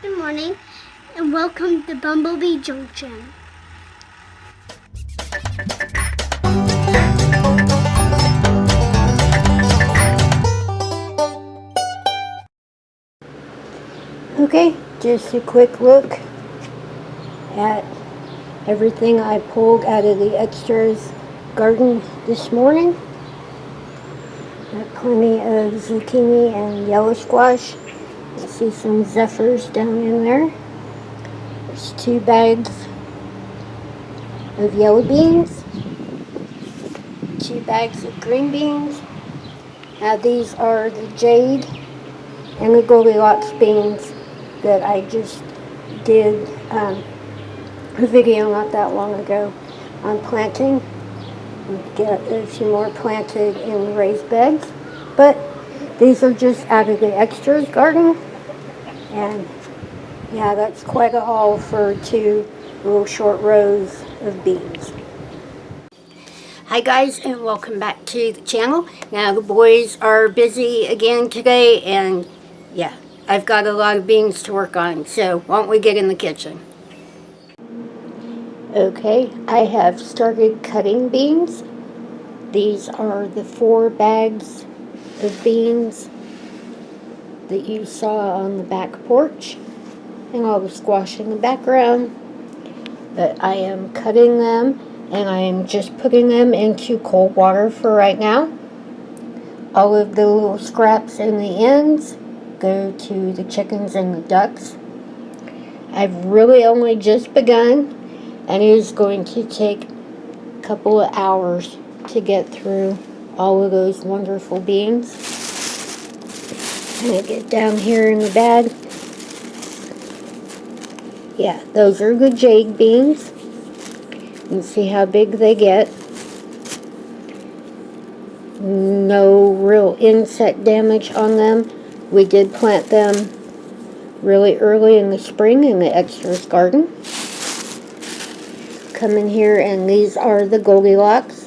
Good morning and welcome to Bumblebee Junction. Okay, just a quick look at everything I pulled out of the extras garden this morning. Got plenty of zucchini and yellow squash. I see some zephyrs down in there. There's 2 bags of yellow beans, 2 bags of green beans. Now these are the jade and the Goldilocks beans that I just did a video not that long ago on planting. We'll get a few more planted in the raised beds, but these are just out of the extras garden, and yeah, that's quite a haul for 2 little short rows of beans. Hi guys, and welcome back to the channel. Now the boys are busy again today, and yeah, I've got a lot of beans to work on, so why don't we get in the kitchen? Okay, I have started cutting beans. These are the 4 bags of beans that you saw on the back porch and all the squash in the background. But I am cutting them, and I am just putting them into cold water for right now. All of the little scraps in the ends go to the chickens and the ducks. I've really only just begun, and it is going to take a couple of hours to get through all of those wonderful beans. I'm going to get down here in the bag. Yeah, those are the jade beans. You can see how big they get. No real insect damage on them. We did plant them really early in the spring in the extras garden. Come in here, and these are the Goldilocks.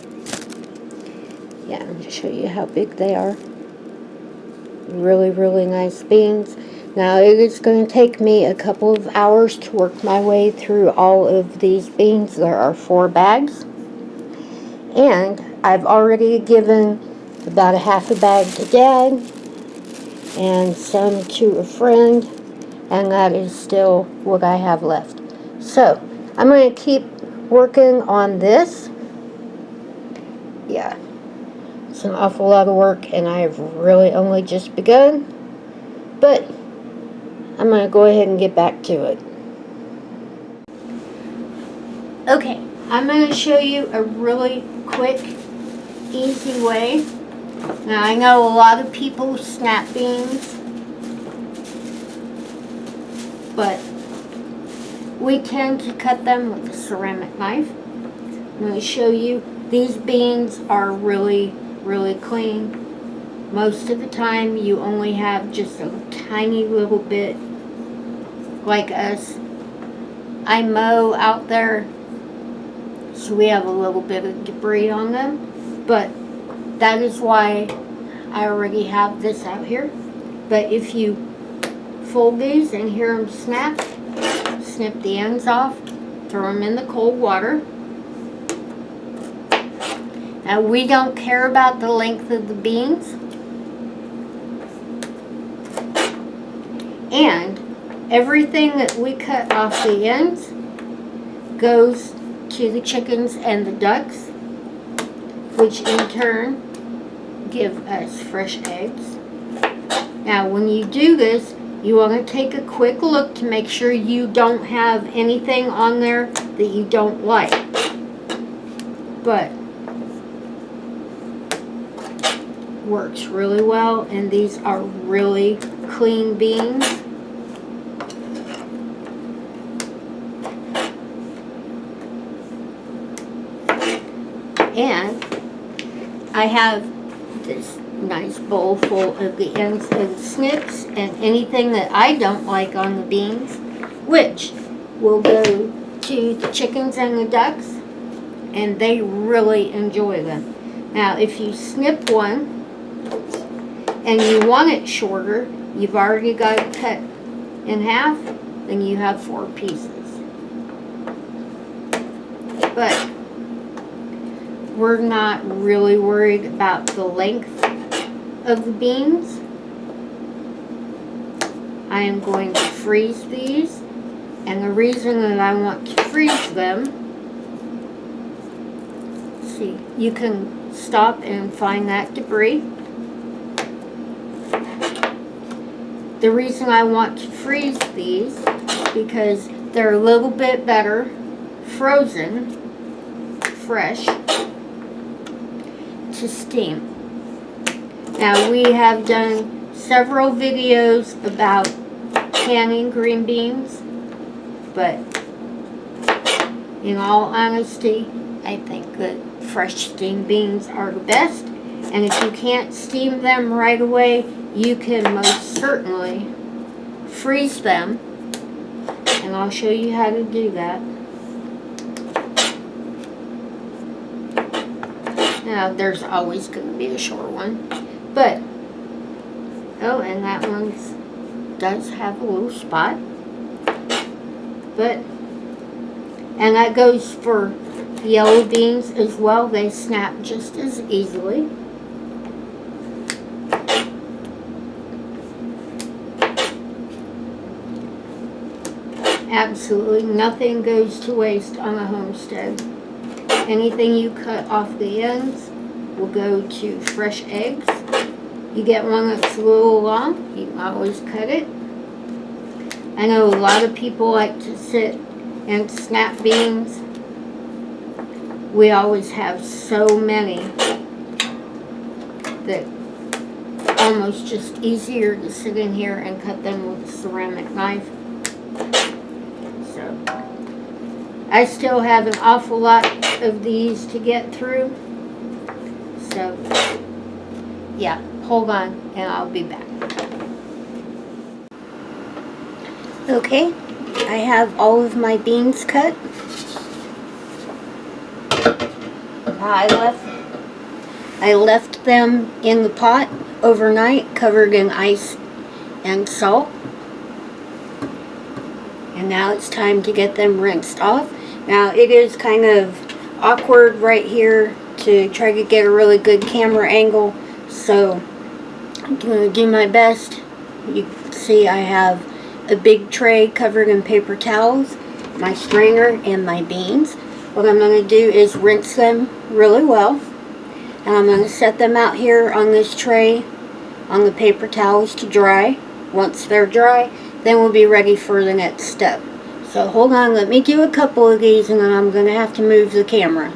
Yeah, I'm going to show you how big they are. Really nice beans. Now it is going to take me a couple of hours to work my way through all of these beans. There are 4 bags, and I've already given about a half a bag to Dad and some to a friend, and that is still what I have left. So I'm going to keep working on this. Yeah, it's an awful lot of work, and I've really only just begun, but I'm going to go ahead and get back to it. Okay, I'm going to show you a really quick, easy way. Now I know a lot of people snap beans, but we tend to cut them with a ceramic knife. I'm going to show you, these beans are really clean. Most of the time you only have just a tiny little bit, like us. I mow out there, so we have a little bit of debris on them, but that is why I already have this out here. But if you fold these and hear them snap, snip the ends off, throw them in the cold water. Now we don't care about the length of the beans, and everything that we cut off the ends goes to the chickens and the ducks, which in turn give us fresh eggs. Now when you do this, you want to take a quick look to make sure you don't have anything on there that you don't like. But works really well, and these are really clean beans. And I have this nice bowl full of the ends of the snips and anything that I don't like on the beans, which will go to the chickens and the ducks, and they really enjoy them. Now if you snip one and you want it shorter, you've already got it cut in half, then you have 4 pieces. But we're not really worried about the length of the beans. I am going to freeze these, and the reason that I want to freeze them, see, you can stop and find that debris. The reason I want to freeze these is because they're a little bit better frozen, fresh, to steam. Now, we have done several videos about canning green beans, but in all honesty, I think that fresh steamed beans are the best. And if you can't steam them right away, you can most certainly freeze them, and I'll show you how to do that. Now, there's always going to be a short one, but, oh, and that one does have a little spot, but, and that goes for yellow beans as well. They snap just as easily. Absolutely nothing goes to waste on a homestead. Anything you cut off the ends will go to fresh eggs. You get one that's a little long, you can always cut it. I know a lot of people like to sit and snap beans. We always have so many that almost just easier to sit in here and cut them with a ceramic knife. So I still have an awful lot of these to get through. So yeah, hold on and I'll be back. Okay, I have all of my beans cut. I left them in the pot overnight, covered in ice and salt. And now it's time to get them rinsed off. Now, it is kind of awkward right here to try to get a really good camera angle, so I'm going to do my best. You can see I have a big tray covered in paper towels, my strainer, and my beans. What I'm going to do is rinse them really well, and I'm going to set them out here on this tray on the paper towels to dry. Once they're dry, then we'll be ready for the next step. So hold on, let me do a couple of these, and then I'm going to have to move the camera.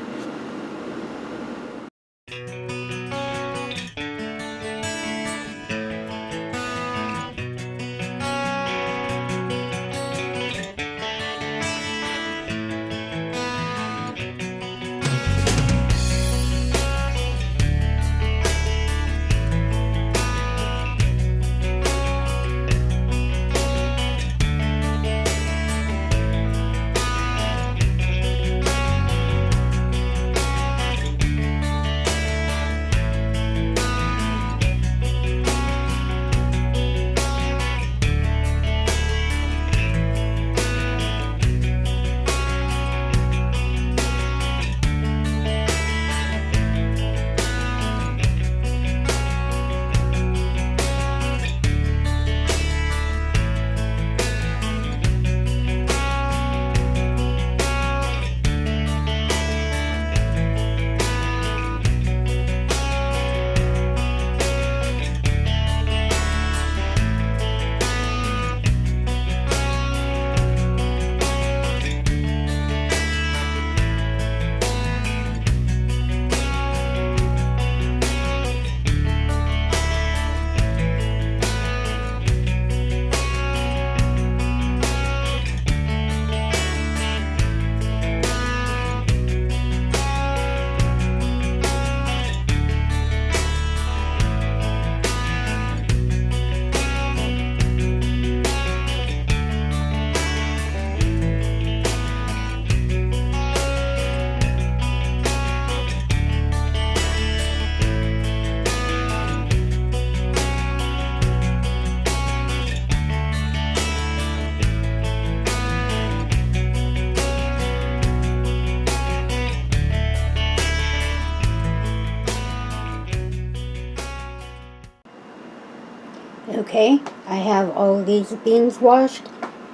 Okay, I have all of these beans washed,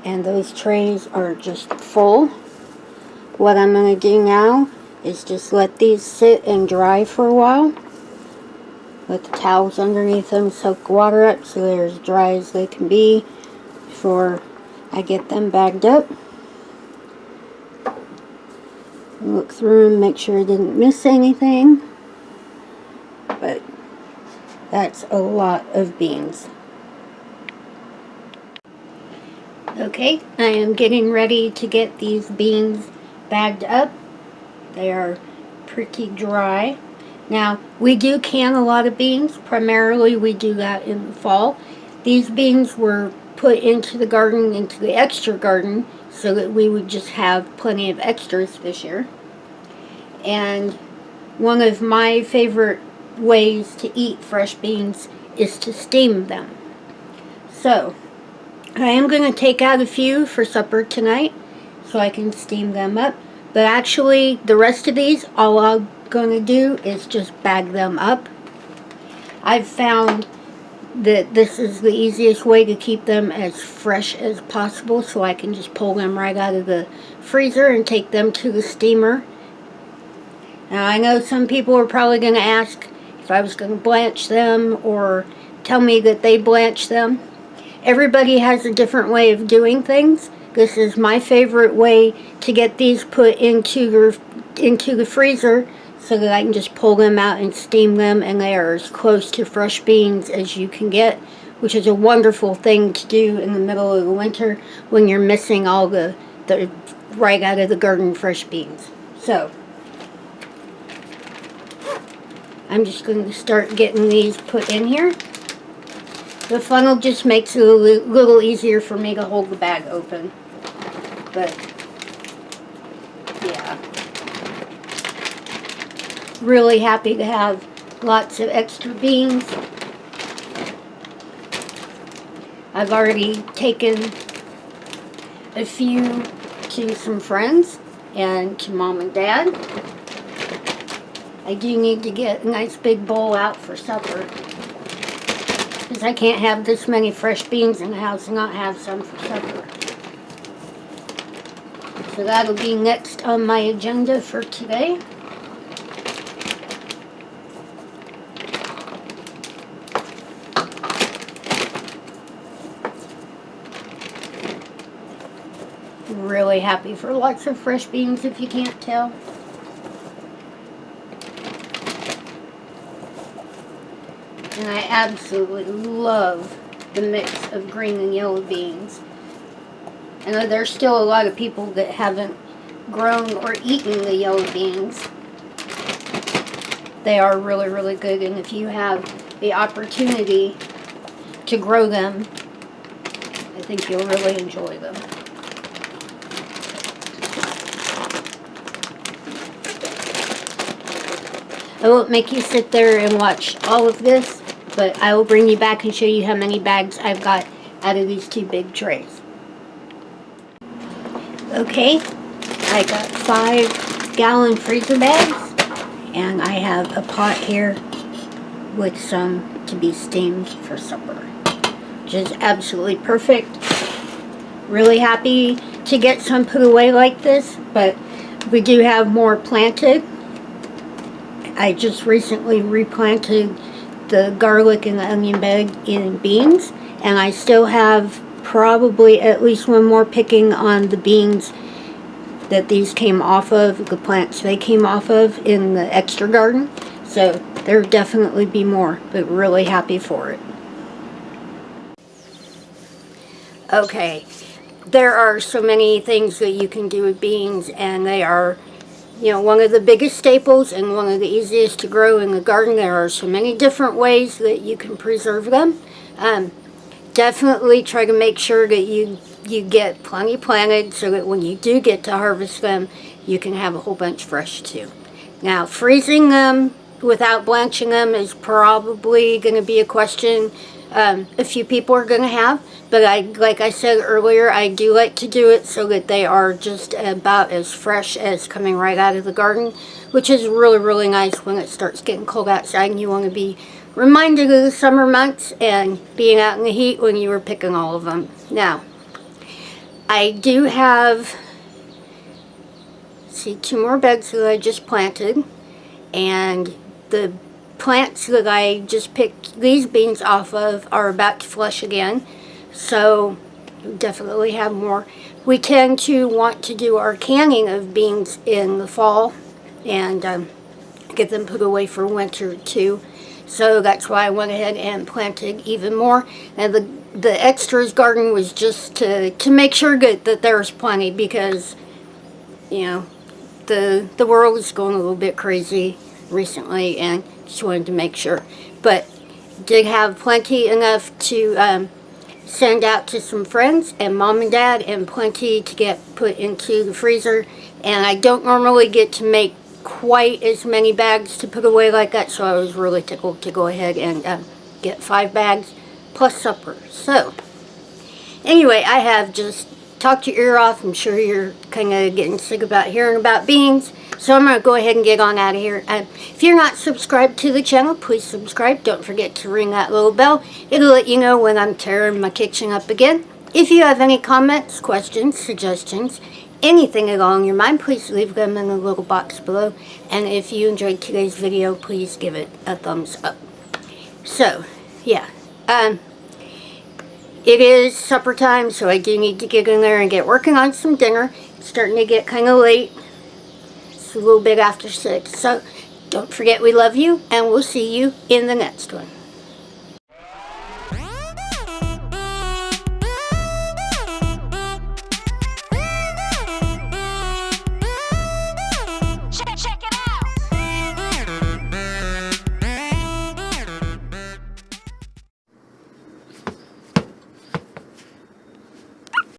and those trays are just full. What I'm going to do now is just let these sit and dry for a while. Let the towels underneath them soak water up so they're as dry as they can be before I get them bagged up. Look through them, make sure I didn't miss anything. But that's a lot of beans. Okay, I am getting ready to get these beans bagged up. They are pretty dry. Now, we do can a lot of beans. Primarily, we do that in the fall. These beans were put into the garden, into the extra garden, so that we would just have plenty of extras this year. And one of my favorite ways to eat fresh beans is to steam them. So, I am going to take out a few for supper tonight so I can steam them up. But actually, the rest of these, all I'm going to do is just bag them up. I've found that this is the easiest way to keep them as fresh as possible, so I can just pull them right out of the freezer and take them to the steamer. Now, I know some people are probably going to ask if I was going to blanch them or tell me that they blanch them. Everybody has a different way of doing things. This is my favorite way to get these put into the freezer so that I can just pull them out and steam them, and they are as close to fresh beans as you can get, which is a wonderful thing to do in the middle of the winter when you're missing all the right out of the garden fresh beans. So, I'm just going to start getting these put in here. The funnel just makes it a little easier for me to hold the bag open. But, yeah. Really happy to have lots of extra beans. I've already taken a few to some friends and to Mom and Dad. I do need to get a nice big bowl out for supper, because I can't have this many fresh beans in the house and not have some for supper. So that'll be next on my agenda for today. Really happy for lots of fresh beans, if you can't tell. And I absolutely love the mix of green and yellow beans. I know there's still a lot of people that haven't grown or eaten the yellow beans. They are really, really good, and if you have the opportunity to grow them, I think you'll really enjoy them. I won't make you sit there and watch all of this, but I will bring you back and show you how many bags I've got out of these two big trays. Okay, I got 5-gallon freezer bags, and I have a pot here with some to be steamed for supper, which is absolutely perfect. Really happy to get some put away like this, but we do have more planted. I just recently replanted the garlic and the onion bed in beans, and I still have probably at least one more picking on the beans that these came off of, the plants they came off of in the extra garden. So there'll definitely be more, but really happy for it. Okay, there are so many things that you can do with beans, and they are, you know, one of the biggest staples and one of the easiest to grow in the garden. There are so many different ways that you can preserve them. Definitely try to make sure that you get plenty planted so that when you do get to harvest them, you can have a whole bunch fresh too. Now, freezing them without blanching them is probably going to be a question a few people are going to have, but like I said earlier, I do like to do it so that they are just about as fresh as coming right out of the garden, which is really, really nice when it starts getting cold outside and you want to be reminded of the summer months and being out in the heat when you were picking all of them. Now, I do have, see, 2 more beds that I just planted, and the plants that I just picked these beans off of are about to flush again, so definitely have more. We tend to want to do our canning of beans in the fall and get them put away for winter too. So that's why I went ahead and planted even more. And the extras garden was just to make sure that there's plenty, because, you know, the world is going a little bit crazy recently, and just wanted to make sure. But did have plenty enough to send out to some friends and mom and dad, and plenty to get put into the freezer. And I don't normally get to make quite as many bags to put away like that, so I was really tickled to go ahead and get 5 bags plus supper. So anyway, I have just talked your ear off. I'm sure you're kind of getting sick about hearing about beans, so I'm going to go ahead and get on out of here. If you're not subscribed to the channel, please subscribe. Don't forget to ring that little bell. It'll let you know when I'm tearing my kitchen up again. If you have any comments, questions, suggestions, anything along your mind, please leave them in the little box below. And if you enjoyed today's video, please give it a thumbs up. So, yeah. It is supper time, so I do need to get in there and get working on some dinner. It's starting to get kind of late. It's a little bit after 6. So, don't forget we love you, and we'll see you in the next one.